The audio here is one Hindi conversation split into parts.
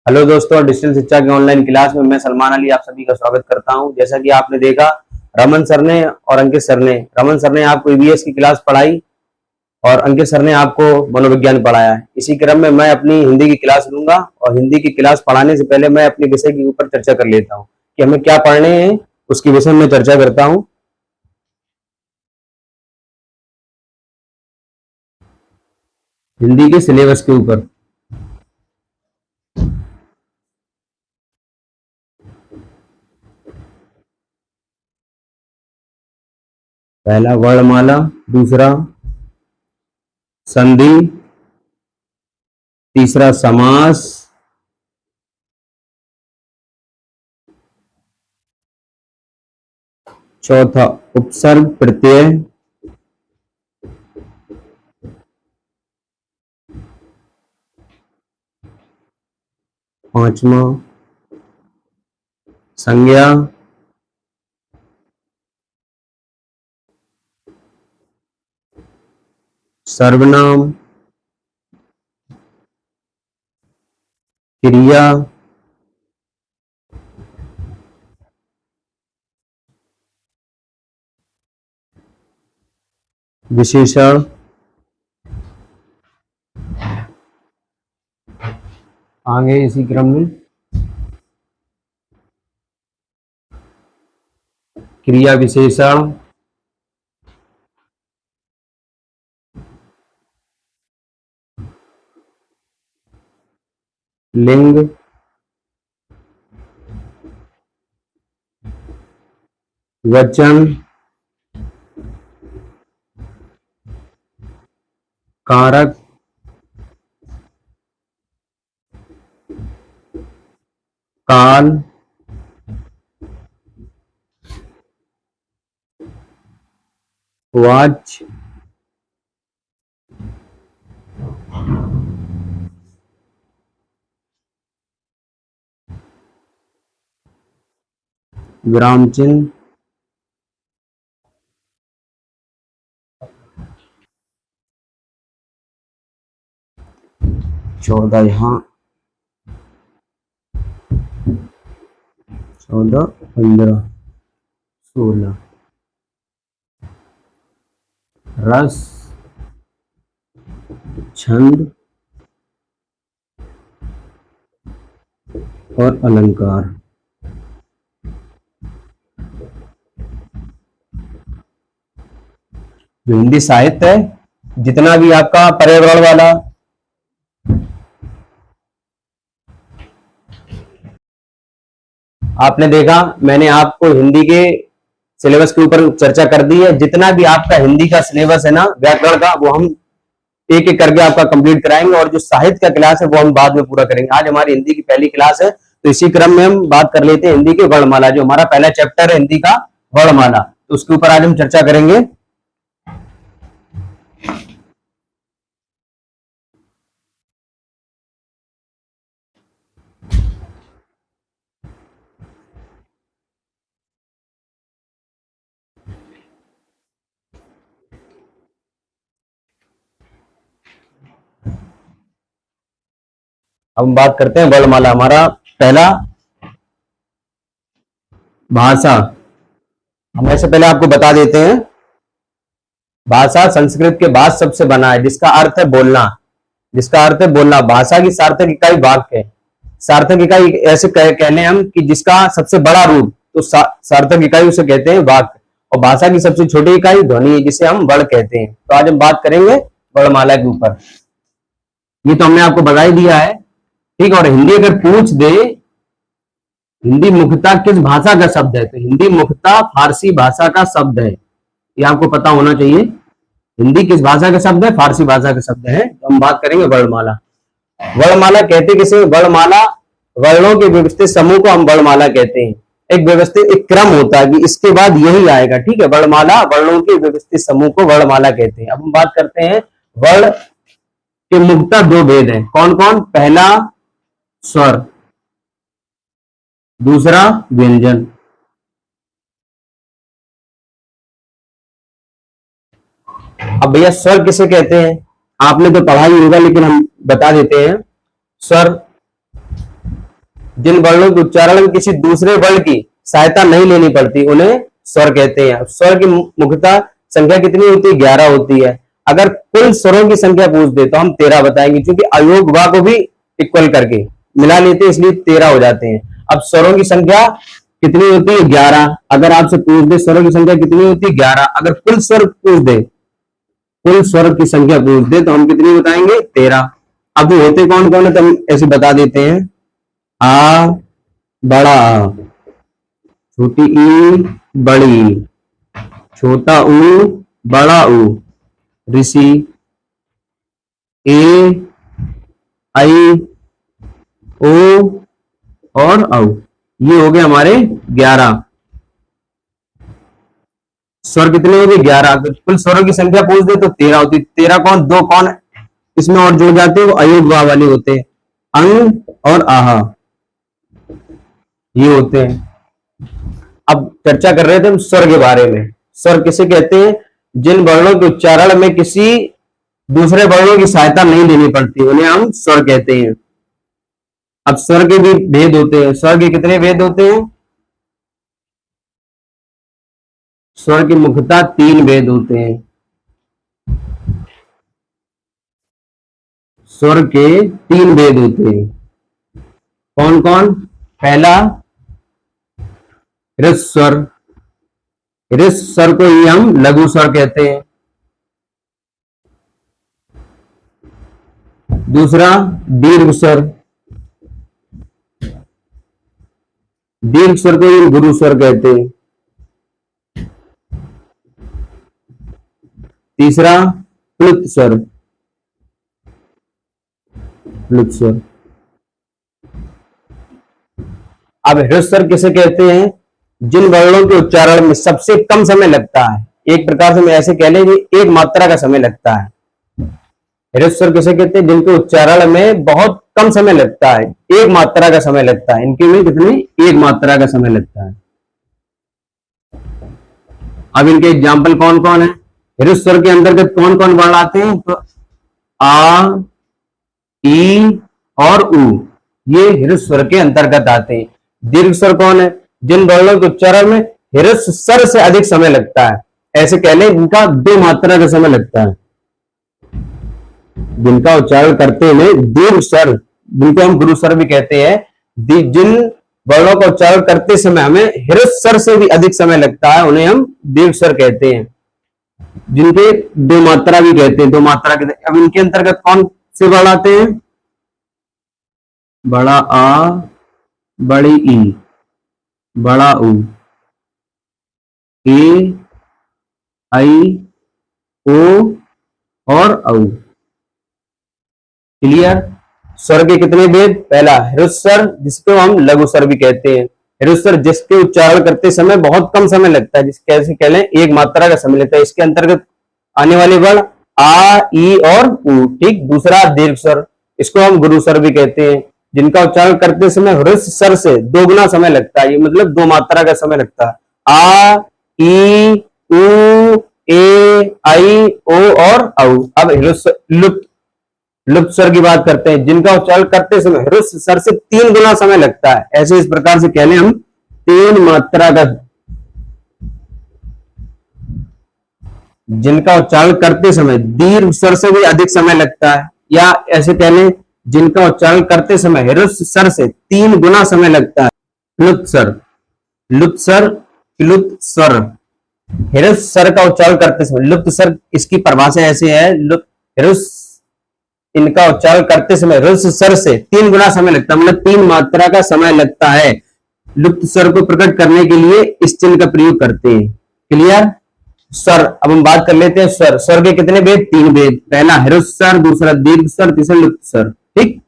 हेलो दोस्तों, डिजिटल शिक्षा की ऑनलाइन क्लास में मैं सलमान अली आप सभी का स्वागत करता हूं। जैसा कि आपने देखा, रमन सर ने और अंकित सर ने रमन सर ने आपको ईवीएस की क्लास पढ़ाई और अंकित सर ने आपको मनोविज्ञान पढ़ाया है। इसी क्रम में मैं अपनी हिंदी की क्लास लूंगा और हिंदी की क्लास पढ़ाने से पहले मैं अपने विषय के ऊपर चर्चा कर लेता हूँ कि हमें क्या पढ़ने हैं, उसके विषय में चर्चा करता हूँ। हिंदी के सिलेबस के ऊपर पहला वर्णमाला, दूसरा संधि, तीसरा समास, चौथा उपसर्ग प्रत्यय, पांचवा संज्ञा, सर्वनाम, क्रिया, विशेषण, आगे इसी क्रम में क्रिया विशेषण, लिंग, वचन, कारक, काल, वाच्य, विराम चिन्ह, चौदह यहाँ, 14, 15, 16, रस, छंद और अलंकार। जो हिंदी साहित्य है, जितना भी आपका पर्यावरण वाला, आपने देखा मैंने आपको हिंदी के सिलेबस के ऊपर चर्चा कर दी है। जितना भी आपका हिंदी का सिलेबस है ना, व्याकरण का, वो हम एक एक करके आपका कंप्लीट कराएंगे और जो साहित्य का क्लास है वो हम बाद में पूरा करेंगे। आज हमारी हिंदी की पहली क्लास है, तो इसी क्रम में हम बात कर लेते हैं हिंदी के वर्णमाला। जो हमारा पहला चैप्टर है हिंदी का वर्णमाला, तो उसके ऊपर आज हम चर्चा करेंगे। अब हम बात करते हैं वर्णमाला। हमारा पहला भाषा। हम ऐसे पहले आपको बता देते हैं, भाषा संस्कृत के भाष शब्द से बना है, जिसका अर्थ है बोलना। जिसका अर्थ है बोलना। भाषा की सार्थक इकाई वाक्य है। सार्थक इकाई ऐसे कहने हम कि जिसका सबसे बड़ा रूप, तो सार्थक इकाई उसे कहते हैं वाक्य। और भाषा की सबसे छोटी इकाई ध्वनि है, जिसे हम वर्ण कहते हैं। तो आज हम बात करेंगे वर्णमाला के ऊपर। ये तो हमने आपको बता ही दिया है, ठीक। और हिंदी अगर पूछ दे, हिंदी मुख्यतः किस भाषा का शब्द है, तो हिंदी मुख्यतः फारसी भाषा का शब्द है। ये आपको पता होना चाहिए। हिंदी किस भाषा का शब्द है? फारसी भाषा का शब्द है। तो हम बात करेंगे वर्णमाला। वर्णमाला कहते किसे? वर्णमाला वर्णों के व्यवस्थित समूह को हम वर्णमाला कहते हैं। एक व्यवस्थित एक क्रम होता है कि इसके बाद यही आएगा, ठीक है। वर्णमाला वर्णों के व्यवस्थित समूह को वर्णमाला कहते हैं। अब हम बात करते हैं वर्ण के मुख्यतः दो भेद हैं। कौन कौन? पहला स्वर, दूसरा व्यंजन। अब भैया स्वर किसे कहते हैं? आपने तो पढ़ा ही होगा, लेकिन हम बता देते हैं। स्वर जिन वर्णों के उच्चारण में किसी दूसरे वर्ण की सहायता नहीं लेनी पड़ती उन्हें स्वर कहते हैं। स्वर की मुख्यतः संख्या कितनी होती है? 11 होती है। अगर कुल स्वरों की संख्या पूछ दे तो हम 13 बताएंगे, क्योंकि अयोग वा को भी इक्वल करके मिला लेते हैं, इसलिए 13 हो जाते हैं। अब स्वरों की संख्या कितनी होती है? 11। अगर आपसे पूछ दे स्वरों की संख्या कितनी होती है? 11। अगर कुल स्वर पूछ दे, कुल स्वर की संख्या पूछ दे तो हम कितनी बताएंगे? 13। अब वो होते कौन कौन है तो हम ऐसे बता देते हैं। आ, बड़ा आ, छोटी ई, बड़ी, छोटा ऊ, बड़ा ऊ, ऋषि, ए, आई, ओ और औ। ये हो गए हमारे 11 स्वर। कितने हो गए? 11। कुल स्वरों की संख्या पूछ दे तो 13 होती। 13 कौन? 2 कौन इसमें और जुड़ जाते हैं, वो अयोग वा वाले होते हैं, अंग और आहा, ये होते हैं। अब चर्चा कर रहे थे हम स्वर के बारे में। स्वर किसे कहते हैं? जिन वर्णों के उच्चारण में किसी दूसरे वर्णों की सहायता नहीं लेनी पड़ती उन्हें हम स्वर कहते हैं। अब स्वर के भी भेद होते हैं। स्वर के कितने भेद होते हैं? स्वर के मुख्यतः 3 भेद होते हैं। स्वर के 3 भेद होते हैं। कौन कौन? पहला ऋस्व स्वर। ऋस्व स्वर को ही हम लघु स्वर कहते हैं। दूसरा दीर्घ स्वर। दीर्घ स्वर को ही गुरु स्वर कहते हैं। तीसरा प्लुत स्वर। प्लुत स्वर। अब ह्रस्व स्वर किसे कहते हैं? जिन वर्णों के उच्चारण में सबसे कम समय लगता है। एक प्रकार से मैं ऐसे कह लें कि एक मात्रा का समय लगता है। ह्रस्व स्वर किसे कहते हैं? जिनके उच्चारण में बहुत कम समय लगता है, एक मात्रा का समय लगता है। इनके में कितनी? एक मात्रा का समय लगता है। अब इनके एग्जाम्पल कौन कौन है? ह्रस्व स्वर के अंतर्गत कौन कौन वर्ण आते हैं? तो आ, ई और उ, ये ह्रस्व स्वर के अंतर्गत आते हैं। दीर्घ स्वर कौन है? जिन वर्णों के उच्चारण में ह्रस्व स्वर से अधिक समय लगता है। ऐसे कह लें इनका 2 मात्रा का समय लगता है। जिनका उच्चारण करते में दीर्घ स्वर, जिनको हम गुरु स्वर भी कहते हैं, जिन वर्णों का उच्चारण करते समय हमें ह्रस्व स्वर से भी अधिक समय लगता है उन्हें हम दीर्घ स्वर कहते हैं। जिनके 2 मात्रा भी कहते हैं, 2 मात्रा कहते हैं। अब इनके अंतर्गत कौन से वर्ण आते हैं? बड़ा आ, बड़ी ई, बड़ा ऊ, ए, आई, ओ और औ। क्लियर? स्वर के कितने भेद? पहला ह्रस्व स्वर, जिसको हम लघु स्वर भी कहते हैं। ह्रस्व स्वर जिसके उच्चारण करते समय बहुत कम समय लगता है, जिसके कैसे कह लें एक मात्रा का समय लगता है। इसके अंतर्गत आने वाले वर्ण आ, ई और उ। ठीक। दूसरा दीर्घ स्वर, इसको हम गुरु स्वर भी कहते हैं, जिनका उच्चारण करते समय ह्रस्व स्वर से 2 गुना समय लगता है। ये मतलब 2 मात्रा का समय लगता है। आ, ई, उ, ए, आई, ओ और औ। अब लुप्त स्वर की बात करते हैं, जिनका उच्चारण करते समय ह्रस्व स्वर से 3 गुना समय लगता है। ऐसे इस प्रकार से कह लें हम 3 मात्रा का, जिनका उच्चारण करते समय दीर्घ स्वर से भी अधिक समय लगता है, या ऐसे कह लें जिनका उच्चारण करते समय ह्रस्व स्वर से 3 गुना समय लगता है। प्लुत स्वर। लुप्त स्वर, प्लुत स्वर। ह्रस्व स्वर का उच्चारण करते समय, लुप्त स्वर इसकी परिभाषा ऐसे है, ह्रस्व इनका उच्चारण करते समय ह्रस्व स्वर से 3 गुना समय लगता है, मतलब 3 मात्रा का समय लगता है। लुप्त स्वर को प्रकट करने के लिए इस चिन्ह का प्रयोग करते हैं। क्लियर? स्वर। अब हम बात कर लेते हैं स्वर। स्वर के कितने भेद? 3 भेद। पहला ह्रस्व स्वर, दूसरा दीर्घ स्वर, तीसरा लुप्त स्वर। ठीक।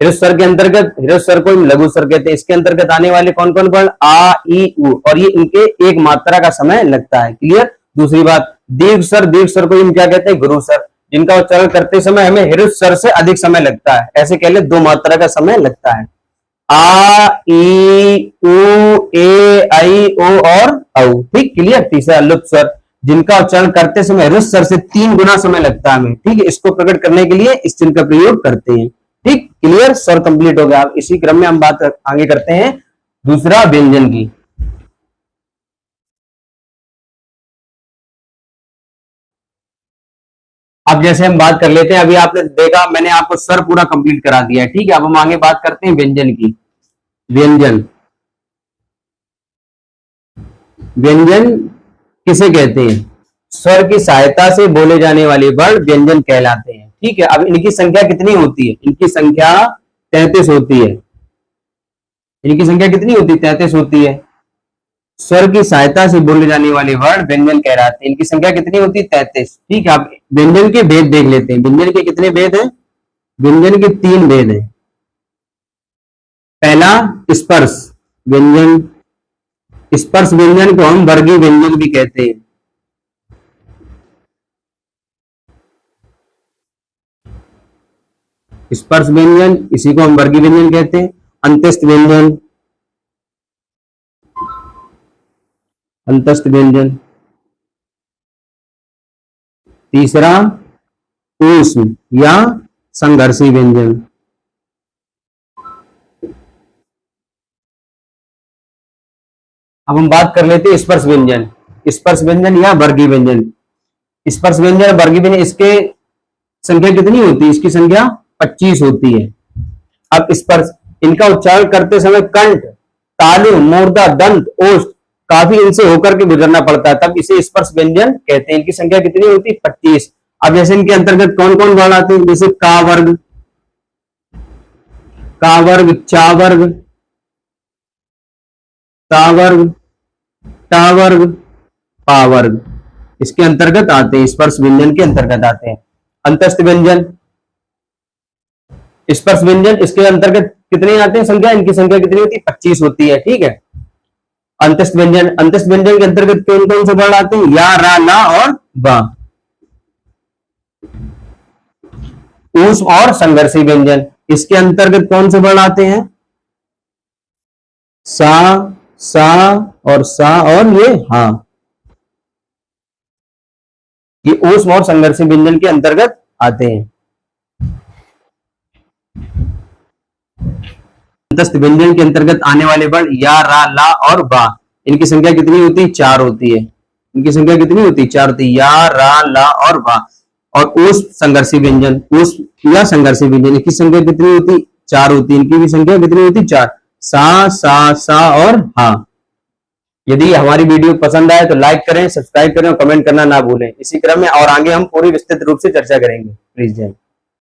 ह्रस्व स्वर के अंतर्गत, ह्रस्व स्वर को लघु स्वर कहते हैं। इसके अंतर्गत आने वाले कौन कौन वर्ण? आ, ई, उ, और ये इनके एक मात्रा का समय लगता है। क्लियर? दूसरी बात दीर्घ स्वर, दीर्घ स्वर को हम क्या कहते हैं? गुरु स्वर, जिनका उच्चारण करते समय हमें ह्रस्व स्वर से अधिक समय लगता है। ऐसे कह ले 2 मात्रा का समय लगता है। आ, ई, उ, ए, आई, ओ और औ। ठीक। क्लियर? तीसरा लुप्त स्वर, जिनका उच्चारण करते समय ह्रस्व स्वर से 3 गुना समय लगता है हमें। ठीक है। इसको प्रकट करने के लिए इस चिन्ह का प्रयोग करते हैं। ठीक, क्लियर, स्वर कंप्लीट हो गया। अब इसी क्रम में हम बात आगे करते हैं दूसरा व्यंजन की। अब जैसे हम बात कर लेते हैं, अभी आपने देखा मैंने आपको स्वर पूरा कंप्लीट करा दिया है, ठीक है। अब हम आगे बात करते हैं व्यंजन की। व्यंजन, व्यंजन किसे कहते हैं? स्वर की सहायता से बोले जाने वाले वर्ण व्यंजन कहलाते हैं, ठीक है। अब इनकी संख्या कितनी होती है? इनकी संख्या 33 होती है। इनकी संख्या कितनी होती है? 33 होती है। स्वर की सहायता से बोले जाने वाले वर्ण व्यंजन कहलाते हैं। इनकी संख्या कितनी होती है? 33, ठीक है। आप व्यंजन के भेद देख लेते हैं। व्यंजन के कितने भेद हैं? व्यंजन के 3 भेद हैं। पहला स्पर्श व्यंजन, स्पर्श व्यंजन को हम वर्गीय व्यंजन भी कहते हैं। स्पर्श व्यंजन, इसी को हम वर्गीय व्यंजन कहते हैं। अंतस्थ व्यंजन, अंतस्थ व्यंजन। तीसरा ऊष्म या संघर्षी व्यंजन। अब हम बात कर लेते हैं स्पर्श व्यंजन, स्पर्श व्यंजन या वर्गीय व्यंजन। स्पर्श व्यंजन, वर्गीय व्यंजन, इसके संख्या कितनी होती है? इसकी संख्या 25 होती है। अब स्पर्श, इनका उच्चारण करते समय कंठ, तालु, मूर्धा, दंत, ओष्ठ काफी इनसे होकर के गुजरना पड़ता है, तब इसे स्पर्श व्यंजन कहते हैं। इनकी संख्या कितनी होती है? 25। अब जैसे इनके अंतर्गत कौन कौन वर्ण आते हैं? जैसे का वर्ग, का वर्ग, चा वर्ग, ता वर्ग, टा वर्ग, पा वर्ग, इसके अंतर्गत आते हैं, स्पर्श व्यंजन के अंतर्गत आते हैं। अंतस्थ व्यंजन, स्पर्श व्यंजन, इसके अंतर्गत कितने आते हैं? संख्या, इनकी संख्या कितनी होती है? 25 होती है, ठीक है। अंतस्थ व्यंजन, अंतस्थ व्यंजन के अंतर्गत कौन कौन से वर्ण आते हैं? या, रा, ला और बा। ऊष्म और संघर्षी व्यंजन, इसके अंतर्गत कौन से वर्ण आते हैं? सा, सा और सा और ये हा। ये ऊष्म और संघर्षी व्यंजन के अंतर्गत आते हैं। अंतस्थ व्यंजन के अंतर्गत आने वाले वर्ण या, रा, ला और बा, इनकी संख्या कितनी होती है? 4 होती है। इनकी संख्या कितनी होती है? 4 होती है। या, रा, ला और बा। और ऊष्म संघर्षी व्यंजन, ऊष्म या संघर्षी व्यंजन, इनकी संख्या कितनी होती है? 4 होती है। इनकी भी संख्या कितनी होती है? 4। सा, सा और हा। यदि हमारी वीडियो पसंद आए तो लाइक करें, सब्सक्राइब करें और कमेंट करना ना भूलें। इसी क्रम में और आगे हम पूरी विस्तृत रूप से चर्चा करेंगे। प्लीज जय।